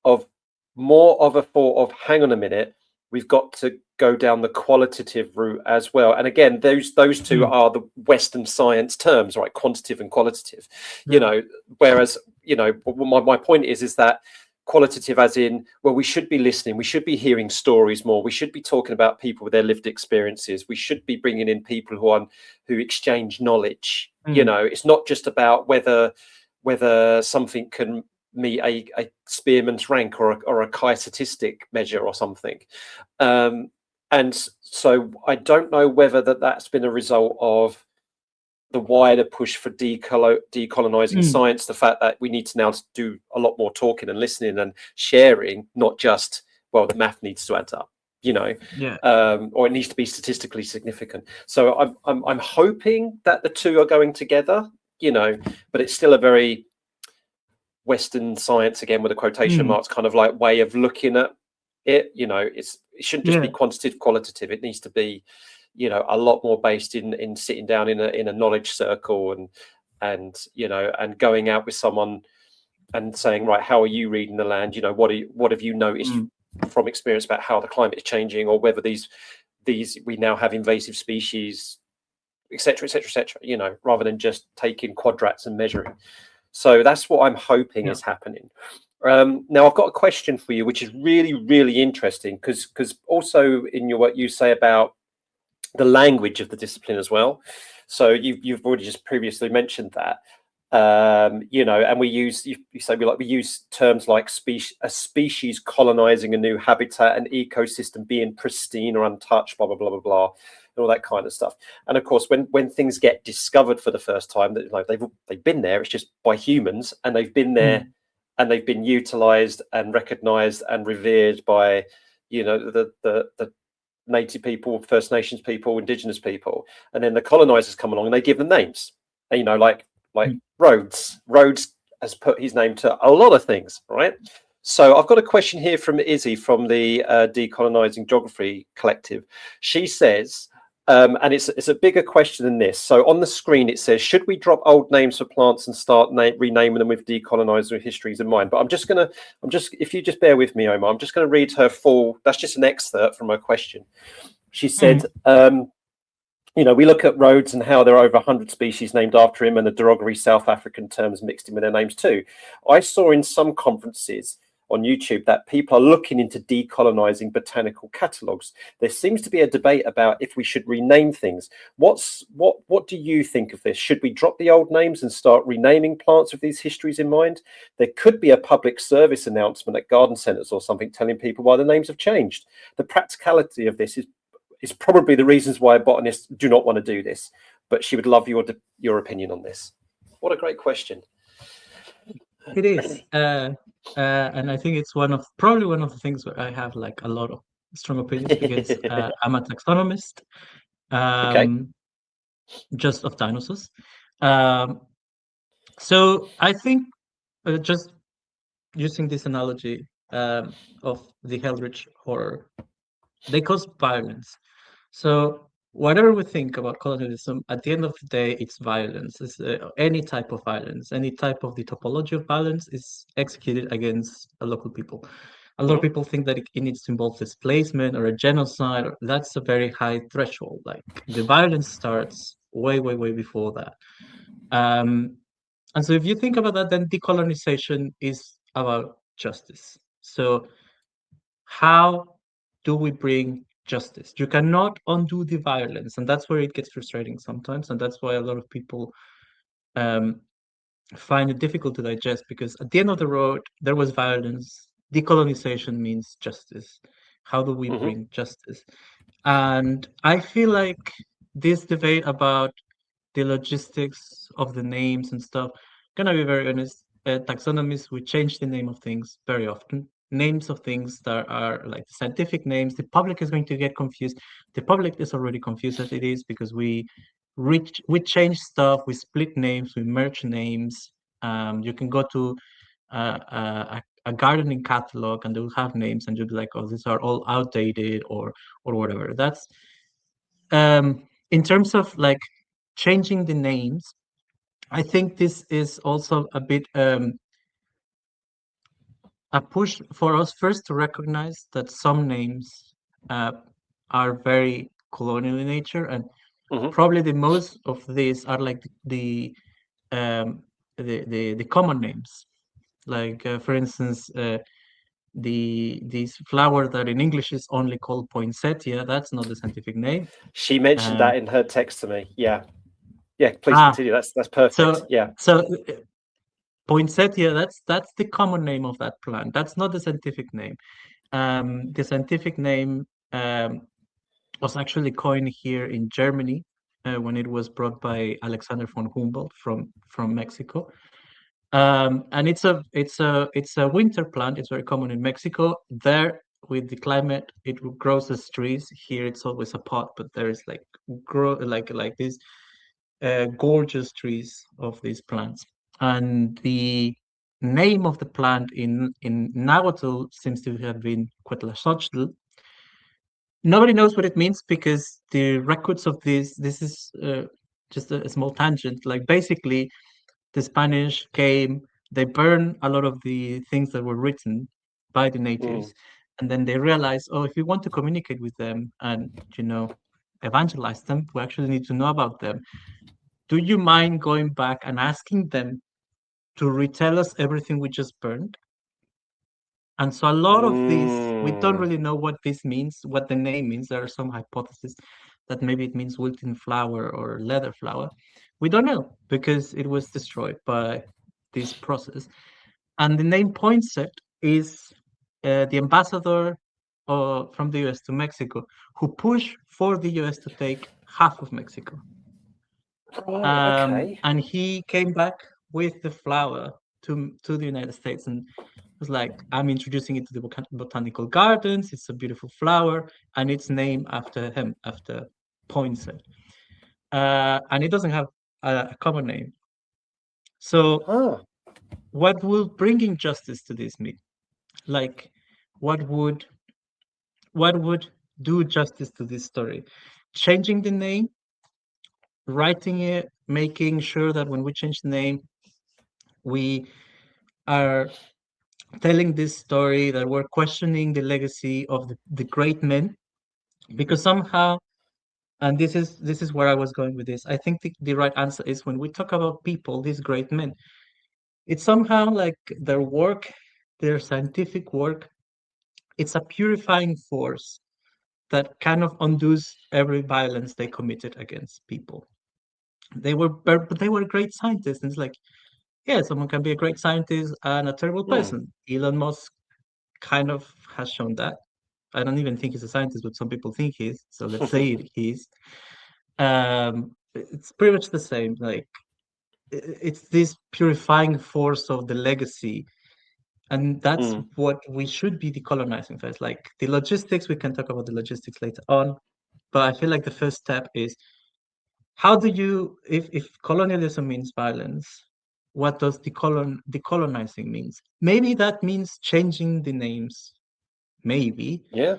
Speaker 2: of more of a thought of, hang on a minute, we've got to go down the qualitative route as well. And again, those two are the Western science terms, right? Quantitative and qualitative. Whereas my point is that qualitative, as in, well, we should be listening, we should be hearing stories more, we should be talking about people with their lived experiences, we should be bringing in people who exchange knowledge. It's not just about whether something can meet a spearman's rank or a chi statistic measure or something. And so I don't know whether that's been a result of the wider push for decolonizing science, the fact that we need to now do a lot more talking and listening and sharing, not just, well, the math needs to add up, or it needs to be statistically significant. So I'm hoping that the two are going together, but it's still a very Western science, again with the quotation marks, kind of like way of looking at it. It shouldn't just be quantitative, qualitative. It needs to be a lot more based in sitting down in a knowledge circle and going out with someone and saying, right, how are you reading the land? What have you noticed from experience about how the climate is changing, or whether these we now have invasive species, etc., etc., etc. Rather than just taking quadrats and measuring. So that's what I'm hoping is happening. Now I've got a question for you, which is really, really interesting, because also in your work you say about the language of the discipline as well. So you've already just previously mentioned that, and we use we use terms like a species colonizing a new habitat, an ecosystem being pristine or untouched, blah blah blah blah blah, and all that kind of stuff. And of course, when things get discovered for the first time, that they've been there, it's just by humans, and they've been there, and they've been utilized and recognized and revered by the native people, First Nations people, Indigenous people, and then the colonizers come along and they give them names. Like Rhodes. Rhodes has put his name to a lot of things, right? So I've got a question here from Izzy from the Decolonising Geography Collective. She says, and it's a bigger question than this. So on the screen it says, should we drop old names for plants and start renaming them with decolonizer histories in mind? But if you just bear with me, Omar, I'm just going to read her full. That's just an excerpt from her question. She said, we look at Rhodes and how there are over 100 species named after him, and the derogatory South African terms mixed in with their names too. I saw in some conferences on YouTube that people are looking into decolonizing botanical catalogues. There seems to be a debate about if we should rename things. What do you think of this? Should we drop the old names and start renaming plants with these histories in mind? There could be a public service announcement at garden centres or something telling people why the names have changed. The practicality of this is probably the reasons why botanists do not want to do this, but she would love your opinion on this. What a great question.
Speaker 3: It is. And I think it's probably one of the things where I have like a lot of strong opinions, because I'm a taxonomist, just of dinosaurs. So I think, just using this analogy of the eldritch horror, they cause violence. So whatever we think about colonialism, at the end of the day, it's violence. It's any type of violence, any type of the topology of violence is executed against a local people. A lot of
Speaker 2: Mhm.
Speaker 3: people think that it needs to involve displacement or a genocide. That's a very high threshold. Like the violence starts way, way, way before that. Um, and so if you think about that, then decolonization is about justice. So how do we bring justice? You cannot undo the violence, and that's where it gets frustrating sometimes, and that's why a lot of people um, find it difficult to digest because at the end of the road there was violence. Decolonization means justice. How do we
Speaker 2: Mhm.
Speaker 3: bring justice? And I feel like this debate about the logistics of the names and stuff. Gonna be very honest, taxonomists we change the name of things very often. Names of things that are like scientific names, the public is going to get confused. The public is already confused as it is because we change stuff, we split names, we merge names. You can go to a gardening catalog and they'll have names and you'll be like, oh, these are all outdated or whatever. That's in terms of like changing the names, I think this is also a bit a push for us first to recognize that some names uh, are very colonial in nature, and
Speaker 2: Mhm.
Speaker 3: probably the most of these are like um, the common names. Like for instance, this flower that in English is only called poinsettia. That's not the scientific name.
Speaker 2: She mentioned
Speaker 3: Um,
Speaker 2: that in her text to me. Yeah. Yeah. Please
Speaker 3: ah,
Speaker 2: continue. That's perfect.
Speaker 3: so
Speaker 2: Yeah.
Speaker 3: so poinsettia, that's the common name of that plant. That's not the scientific name. The scientific name was actually coined here in Germany when it was brought by Alexander von Humboldt from Mexico. And it's a winter plant. It's very common in Mexico. There, with the climate, it grows as trees. Here, it's always a pot, but there is like grow like these gorgeous trees of these plants. And the name of the plant in Nahuatl seems to have been Quetzalcoatl. Nobody knows what it means because the records of this is just a small tangent. Like basically, the Spanish came, they burned a lot of the things that were written by the
Speaker 2: Mm.
Speaker 3: natives, and then they realized, oh, if we want to communicate with them and evangelize them, we actually need to know about them. Do you mind going back and asking them to retell us everything we just burned? And so a lot of this, we don't
Speaker 2: Mm.
Speaker 3: really know what this means, what the name means. There are some hypotheses that maybe it means wilting flower or leather flower. We don't know because it was destroyed by this process. And the name Poinsett is the ambassador from the US to Mexico who pushed for the US to take half of Mexico.
Speaker 2: Right. Okay.
Speaker 3: And he came back with the flower to the United States and was like, I'm introducing it to the botanical gardens. It's a beautiful flower, and it's named after him, after Poinsett. And it doesn't have a common name. So,
Speaker 2: Huh.
Speaker 3: what will bringing justice to this mean? Like, what would what would do justice to this story? Changing the name, writing it, making sure that when we change the name, we are telling this story, that we're questioning the legacy of the great men, because somehow, and this is where I was going with this, I think the right answer is when we talk about people, these great men, it's somehow like their work, their scientific work, it's a purifying force that kind of undoes every violence they committed against people. But they were great scientists, and it's like, yeah, someone can be a great scientist and a terrible
Speaker 2: Mm.
Speaker 3: person. Elon Musk kind of has shown that. I don't even think he's a scientist, but some people think he is. So let's say he is. It's pretty much the same. Like it's this purifying force of the legacy, and that's
Speaker 2: Mm.
Speaker 3: what we should be decolonizing first. Like the logistics, we can talk about the logistics later on, but I feel like the first step is how do you, if colonialism means violence, what does decolonizing means? Maybe that means changing the names. Maybe
Speaker 2: Yeah.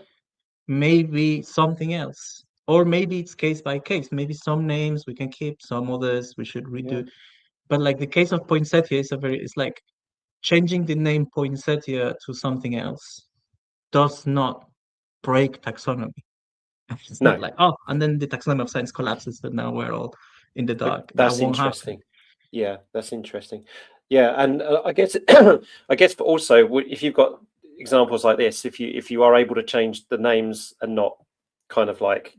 Speaker 3: maybe something else. or maybe it's case by case. Maybe some names we can keep, some others we should redo. But like the case of poinsettia is it's like changing the name poinsettia to something else does not break taxonomy. It's not
Speaker 2: No,
Speaker 3: like, oh, and then the taxonomy of science collapses, and now we're all in the dark. That
Speaker 2: that's
Speaker 3: won't happen.
Speaker 2: interesting. Yeah, that's interesting. Yeah, and I guess I guess also if you've got examples like this, if you are able to change the names and not kind of like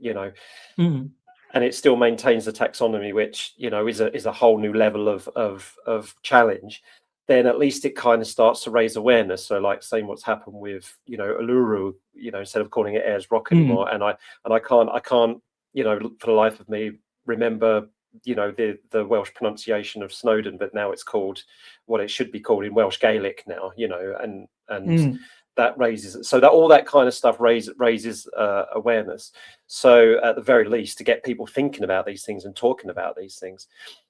Speaker 3: Mm,
Speaker 2: and it still maintains the taxonomy, which is a whole new level of challenge, then at least it kind of starts to raise awareness. So like saying what's happened with Uluru, instead of calling it Ayers Rock anymore, and I can't for the life of me remember the Welsh pronunciation of Snowdon, but now it's called what it should be called in Welsh Gaelic now, and
Speaker 3: mm.
Speaker 2: that raises so that all that kind of stuff raises awareness. So at the very least, to get people thinking about these things and talking about these things.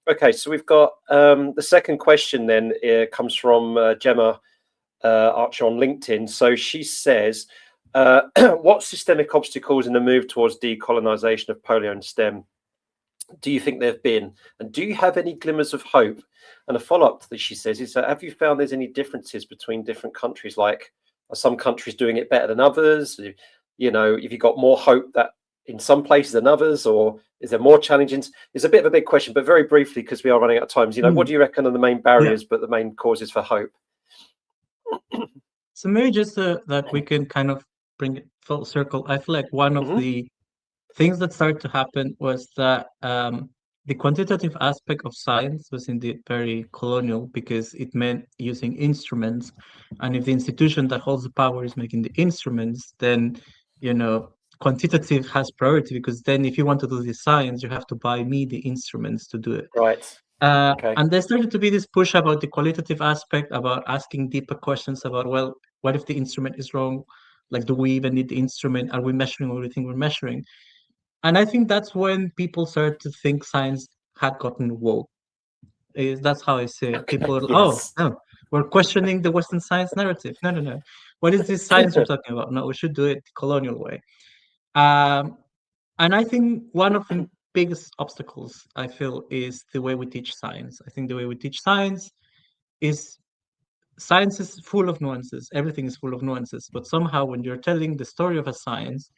Speaker 2: Okay, so we've got the second question then comes from Gemma Archer on LinkedIn. So she says, what systemic obstacles in the move towards decolonisation of polio and STEM do you think there have been, and do you have any glimmers of hope? And a follow-up to this, she says, is that have you found there's any differences between different countries? Like, are some countries doing it better than others? Have you got more hope that in some places than others, or is there more challenges? It's a bit of a big question, but very briefly, because we are running out of time. What do you reckon are the main barriers, but the main causes for hope?
Speaker 3: So maybe just that we can kind of bring it full circle. I feel like one of the things that started to happen was that the quantitative aspect of science was indeed very colonial because it meant using instruments. And if the institution that holds the power is making the instruments, then, quantitative has priority because then if you want to do the science, you have to buy me the instruments to do it.
Speaker 2: Right. Okay.
Speaker 3: And there started to be this push about the qualitative aspect, about asking deeper questions about, well, what if the instrument is wrong? Like, do we even need the instrument? Are we measuring everything we're measuring? And I think that's when people started to think science had gotten woke. That's how I say it. People are,
Speaker 2: Yes.
Speaker 3: no, we're questioning the Western science narrative. No, no, no. What is this science you're talking about? No, we should do it the colonial way. And I think one of the biggest obstacles I feel is the way we teach science. I think the way we teach is science is full of nuances. Everything is full of nuances. But somehow when you're telling the story of a science,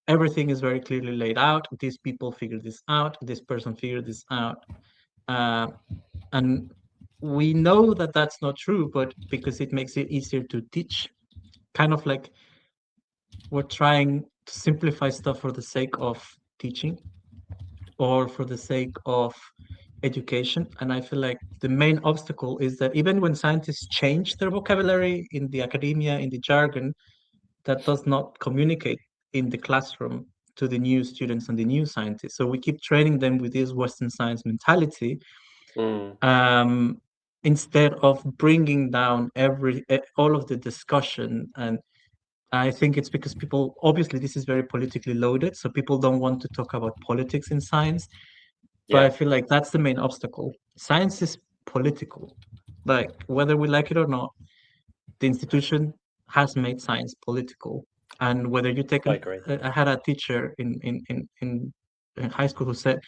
Speaker 3: everything is very clearly laid out. These people figured this out. This person figured this out. And we know that that's not true, but because it makes it easier to teach, kind of like we're trying to simplify stuff for the sake of teaching or for the sake of education. And I feel like the main obstacle is that even when scientists change their vocabulary in the academia, in the jargon, that does not communicate in the classroom to the new students and the new scientists. So we keep training them with this Western science mentality instead of bringing down all of the discussion. And I think it's because people, obviously, this is very politically loaded, so people don't want to talk about politics in science. But I feel like that's the main obstacle. Science is political. Like, whether we like it or not, the institution has made science political. And whether you take,
Speaker 2: I agree.
Speaker 3: I had a teacher in high school who said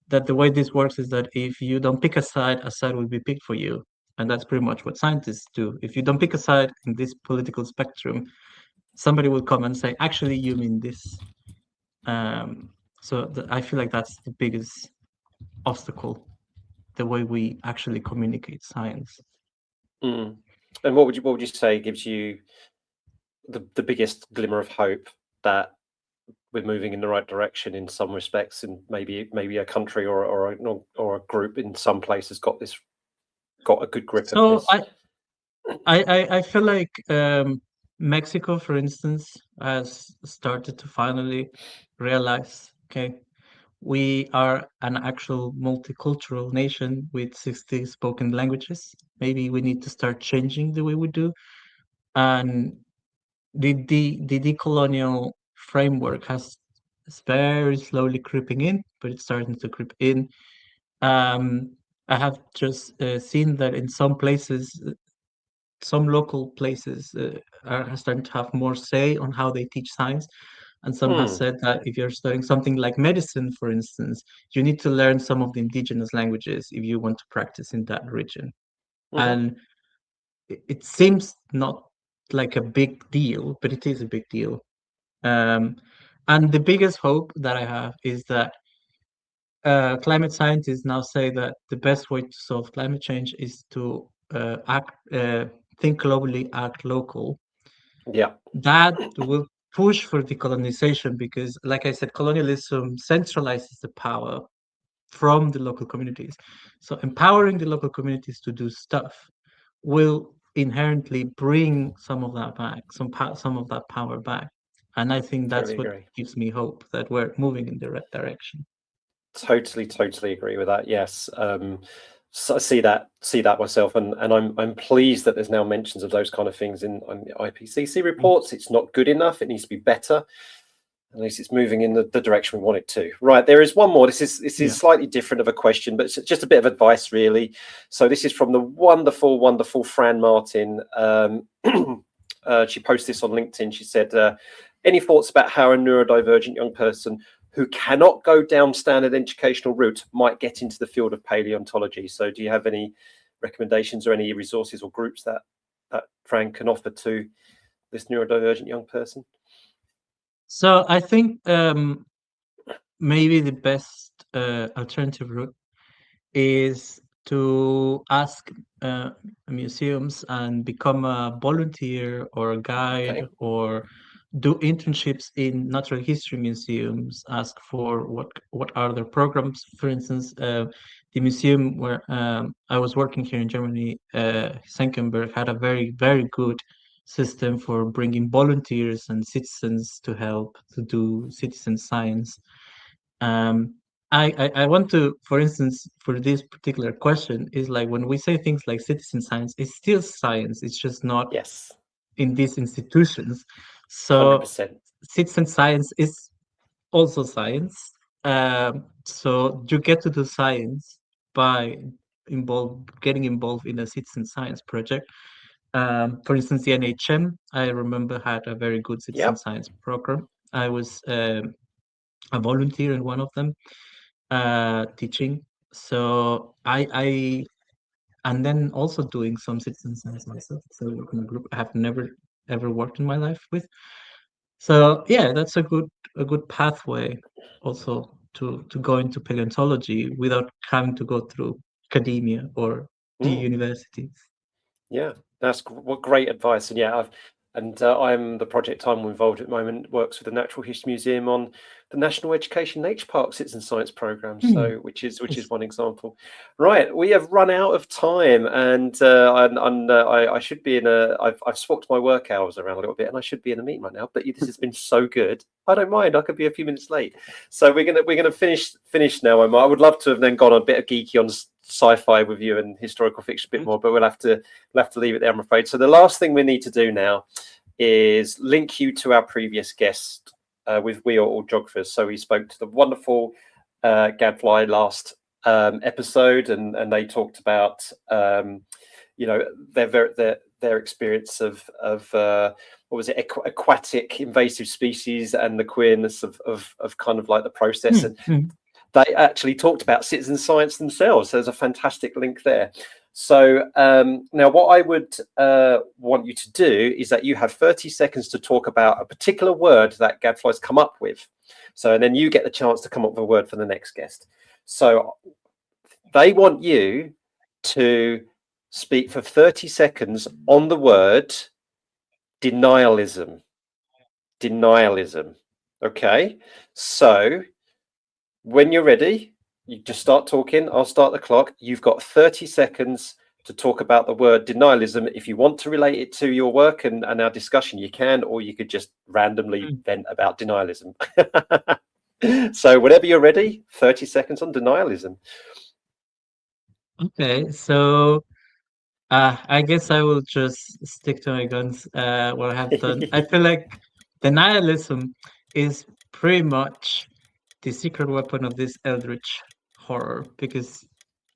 Speaker 3: that the way this works is that if you don't pick a side will be picked for you. And that's pretty much what scientists do. If you don't pick a side in this political spectrum, somebody will come and say, actually, you mean this. So I feel like that's the biggest obstacle, the way we actually communicate science.
Speaker 2: And what would you say gives you the biggest glimmer of hope that we're moving in the right direction in some respects, and maybe a country or a group in some places got a good grip of this?
Speaker 3: I feel like Mexico, for instance, has started to finally realize, okay, we are an actual multicultural nation with 60 spoken languages. Maybe we need to start changing the way we do. And the decolonial framework is very slowly creeping in, but it's starting to creep in. I have just seen that in some places, some local places are starting to have more say on how they teach science. And some have said that if you're studying something like medicine, for instance, you need to learn some of the indigenous languages if you want to practice in that region. And it seems not like a big deal, but it is a big deal. And the biggest hope that I have is that climate scientists now say that the best way to solve climate change is to think globally, act local.
Speaker 2: Yeah.
Speaker 3: That will push for decolonization because, like I said, colonialism centralizes the power from the local communities. So empowering the local communities to do stuff will inherently bring some of that back, some of that power back. And I think that's
Speaker 2: Totally
Speaker 3: what
Speaker 2: agree.
Speaker 3: gives me hope that we're moving in the right direction.
Speaker 2: Totally agree with that. Yes. So I see that myself, and I'm pleased that there's now mentions of those kind of things in the IPCC reports. It's not good enough. It needs to be better. At least it's moving in the direction we want it to. Right, there is one more. This is slightly different of a question, but it's just a bit of advice, really. So this is from the wonderful Fran Martin. She posted this on LinkedIn. She said, any thoughts about how a neurodivergent young person who cannot go down standard educational route might get into the field of paleontology? So do you have any recommendations or any resources or groups that Fran can offer to this neurodivergent young person?
Speaker 3: So I think maybe the best alternative route is to ask museums and become a volunteer or a guide, or do internships in natural history museums. Ask for what are their programs. For instance, the museum where I was working here in Germany, Senckenberg, had a very good system for bringing volunteers and citizens to help to do citizen science. um, I want to, for instance, for this particular question, is like when we say things like citizen science, it's still science. It's just not in these institutions. So
Speaker 2: 100%.
Speaker 3: citizen science is also science. So you get to do science by getting involved in a citizen science project. For instance, the NHM, I remember, had a very good citizen science program. I was a volunteer in one of them, teaching. So I and then also doing some citizen science myself. So in a group I have never ever worked in my life with. So yeah, that's a good pathway also to go into paleontology without having to go through academia or the universities.
Speaker 2: Yeah, that's great advice. And yeah, I'm the project I'm involved at the moment works with the Natural History Museum on the National Education Nature Park Citizen Science Program. So which is one example. Right, we have run out of time, and I should be in a. I've swapped my work hours around a little bit, and I should be in a meeting right now. But this has been so good. I don't mind. I could be a few minutes late. So we're gonna finish now. I would love to have then gone a bit of geeky on sci-fi with you and historical fiction a bit more, but we'll have to leave it there, I'm afraid. So the last thing we need to do now is link you to our previous guest. We are all geographers, so we spoke to the wonderful Gadfly last episode, and they talked about their experience of what was it, aquatic invasive species, and the queerness of kind of like the process. And they actually talked about citizen science themselves. So there's a fantastic link there. So now what I would want you to do is that you have 30 seconds to talk about a particular word that Gadfly's come up with. So, and then you get the chance to come up with a word for the next guest. So they want you to speak for 30 seconds on the word denialism. Denialism. Okay. So when you're ready, you just start talking. I'll start the clock. You've got 30 seconds to talk about the word denialism. If you want to relate it to your work and our discussion, you can, or you could just randomly vent about denialism. So whenever you're ready, 30 seconds on denialism.
Speaker 3: Okay, so I guess I will just stick to my guns. What I have done. I feel like denialism is pretty much the secret weapon of this eldritch horror, because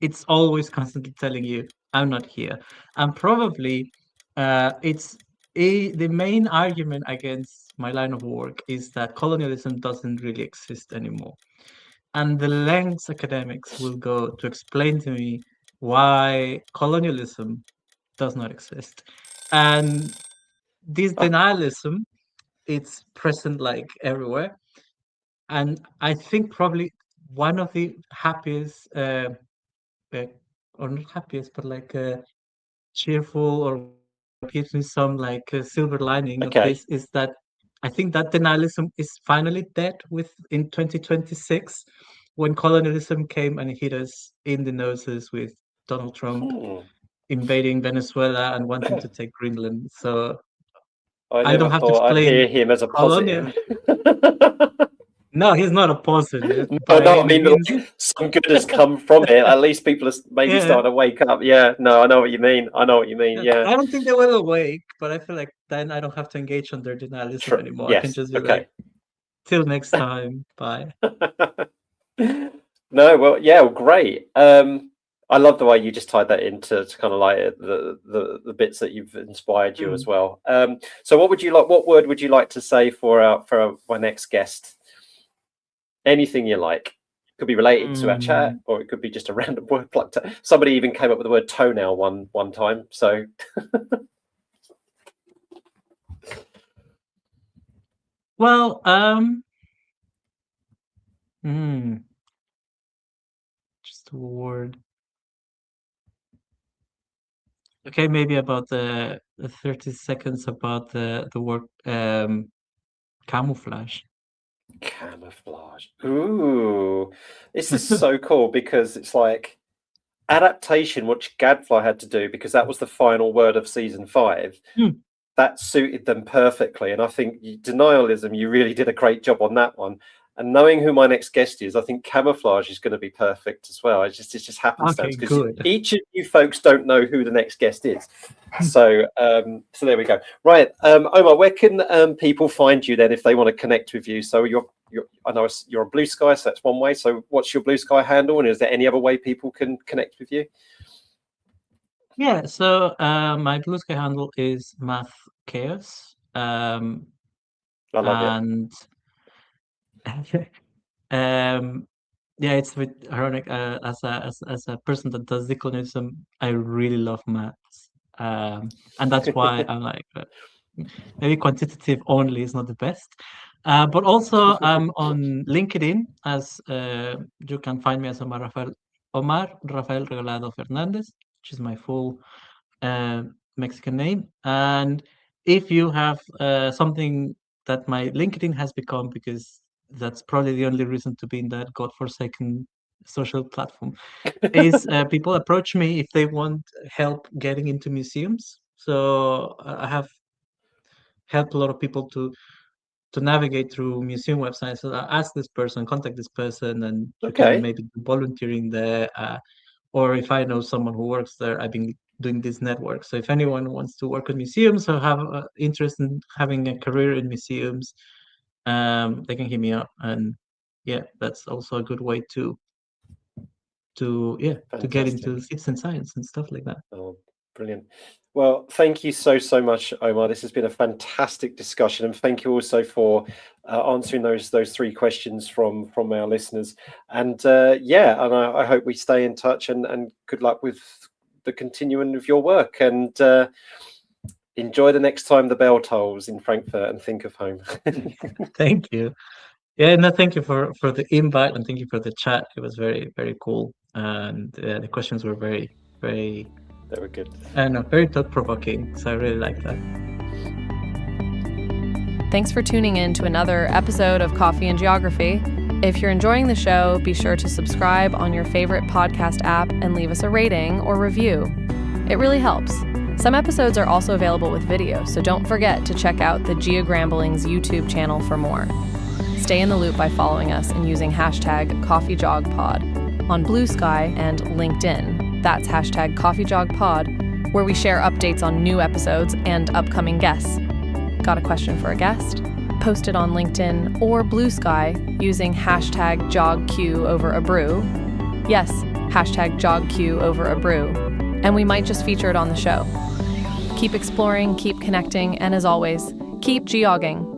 Speaker 3: it's always constantly telling you, I'm not here. And probably it's the main argument against my line of work is that colonialism doesn't really exist anymore. And the lengths academics will go to explain to me why colonialism does not exist. And this denialism, it's present like everywhere. And I think probably one of the happiest, uh, or not happiest, but like cheerful, or gives me some like silver lining of
Speaker 2: Okay.
Speaker 3: this, is that I think that denialism is finally dead with in 2026, when colonialism came and hit us in the noses with Donald Trump invading Venezuela and wanting to take Greenland. So
Speaker 2: I
Speaker 3: I
Speaker 2: never
Speaker 3: don't have to
Speaker 2: thought I'd
Speaker 3: explain
Speaker 2: hear him as a
Speaker 3: colonial.
Speaker 2: positive.
Speaker 3: No, he's not a positive
Speaker 2: No,
Speaker 3: by
Speaker 2: no, I
Speaker 3: any
Speaker 2: mean,
Speaker 3: means.
Speaker 2: like, some good has come from it. At least people are maybe
Speaker 3: Yeah.
Speaker 2: starting to wake up. Yeah, no, I know what you mean. I know what you mean. Yeah,
Speaker 3: I don't think they will awake, but I feel like then I don't have to engage on their denialism anymore. I can
Speaker 2: yes,
Speaker 3: just be
Speaker 2: okay.
Speaker 3: like, till next time, bye.
Speaker 2: No, well, yeah, well, great. I love the way you just tied that into kind of like the bits that you've inspired you as well. So what would you like? What word would you like to say for my next guest? Anything you like. Could be related to our chat, or it could be just a random word plucked out. Somebody even came up with the word toenail one time. So
Speaker 3: Well, just a word. Okay, maybe about the 30 seconds about the word camouflage.
Speaker 2: Camouflage. Ooh, this is so cool, because it's like adaptation, which Gadfly had to do, because that was the final word of season 5. That suited them perfectly, and I think denialism, you really did a great job on that one. And knowing who my next guest is, I think camouflage is going to be perfect as well. It just happenstance, because each of you folks don't know who the next guest is. So so there we go. Right, Omar, where can people find you then if they want to connect with you? So I know you're on Blue Sky, so that's one way. So what's your Blue Sky handle, and is there any other way people can connect with you?
Speaker 3: Yeah, so my Blue Sky handle is Math Chaos.
Speaker 2: I love
Speaker 3: it. Yeah, it's a bit ironic. As a person that does decolonism, I really love maths, and that's why I'm like maybe quantitative only is not the best. But also I'm on LinkedIn as you can find me as Omar Rafael Regalado Fernández, which is my full Mexican name. And if you have something that my LinkedIn has become, because that's probably the only reason to be in that godforsaken social platform, is people approach me if they want help getting into museums. So I have helped a lot of people to navigate through museum websites. So I ask this person, contact this person, and you can maybe do volunteering there. Or if I know someone who works there, I've been doing this network. So if anyone wants to work in museums or have interest in having a career in museums, they can hit me up. And yeah, that's also a good way to get into citizen science and stuff like that.
Speaker 2: Oh, brilliant. Well, thank you so much, Omar. This has been a fantastic discussion, and thank you also for answering those 3 questions from our listeners. And I hope we stay in touch, and good luck with the continuing of your work, and enjoy the next time the bell tolls in Frankfurt, and think of home.
Speaker 3: Thank you. Yeah, no, thank you for the invite, and thank you for the chat. It was very, very cool, and the questions were very, very.
Speaker 2: They were good.
Speaker 3: Very thought-provoking, so I really like that.
Speaker 4: Thanks for tuning in to another episode of Coffee and Geography. If you're enjoying the show, be sure to subscribe on your favorite podcast app and leave us a rating or review. It really helps. Some episodes are also available with video, so don't forget to check out the Geogrambling's YouTube channel for more. Stay in the loop by following us and using hashtag CoffeeJogPod on Blue Sky and LinkedIn. That's hashtag CoffeeJogPod, where we share updates on new episodes and upcoming guests. Got a question for a guest? Post it on LinkedIn or Blue Sky using hashtag JogQ Yes, hashtag JogQ and we might just feature it on the show. Keep exploring, keep connecting, and as always, keep geogging.